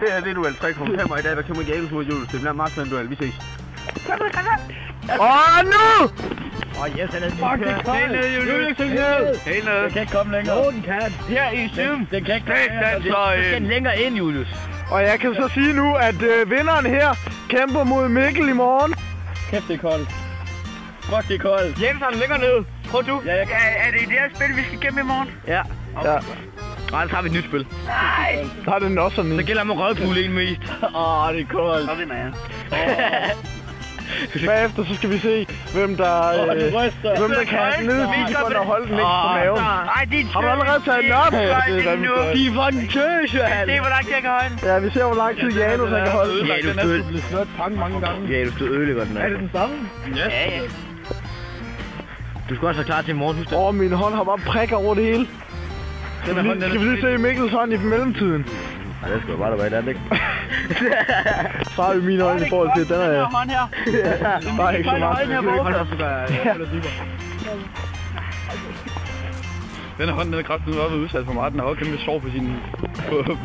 Det her det er duel 3,5, og i dag der kommer Janus mod Julius. Det bliver meget spændende duel. Vi ses. Kom nu! Nu! Yes, han er fuck, det er koldt! Helt ned, Julius! Helt ned! Helt ned! Det kan ikke komme længere. Den kan. Her i syden! Den kan ikke komme længere. Den skal længere ind, Julius. Og jeg kan så sige nu, at vinderen her kæmper mod Mikkel i morgen. Kæft, det er koldt. Fuck, det er koldt. Jens, han ligger nede. Prøv du. Ja, Er det det her spil, vi skal kæmpe i morgen? Ja. Ja. Nej, så har vi et nyt spil. Nej! Så har den også sådan en. Så gælder med røvfugle en mest. Det er koldt. Så vinder jeg. Bagefter så skal vi se, hvem der kan have den nede i bilen og holde den ikke på maven. Ej, det er Har du allerede taget den op? De er fucking tøs, Johan. Se, hvor langt jeg kan holde den. Ja, vi ser, hvor lang tid Janus kan holde den. Ja, Den er sgu blevet slået pang mange gange. Ja, du skal ødelægge den. Er det den samme? Ja. Du skal også være klar til i morgen, husk det. Min hånd har bare prikker over det hele. Skal vi lige se Mikkels hånd i mellemtiden? Nej, det skal bare der være i den, ikke? Så har vi min hånd i forhold til, den er... hånd her. Der er ikke så meget. Den her hånd, den er kraftigt været udsat for meget. Den har også kæmpe sår på sin...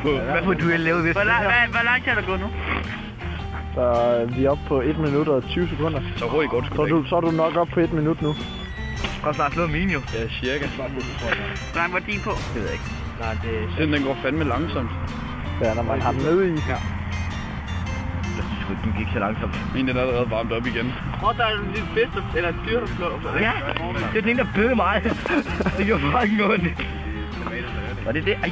Hvad må du lave hvis? Hvor langt er der gået nu? Så vi er oppe på 1 minut og 20 sekunder. Så hurtigt godt sgu Så er du nok oppe på 1 minut nu. Og så har slået min jo. Ja, cirka. Hvor var din på? Det ved jeg ikke. Nej, det... Den går fandme langsomt. Ja, når man har den nede i. Ja. Jeg synes sgu, den gik så langsomt. Min den er allerede varmt op igen. Der er en lille fisk, eller et dyr, der slår. Ja, det er den ene, der bøde mig. Det gjorde fucking ondt. Var det det? Ej,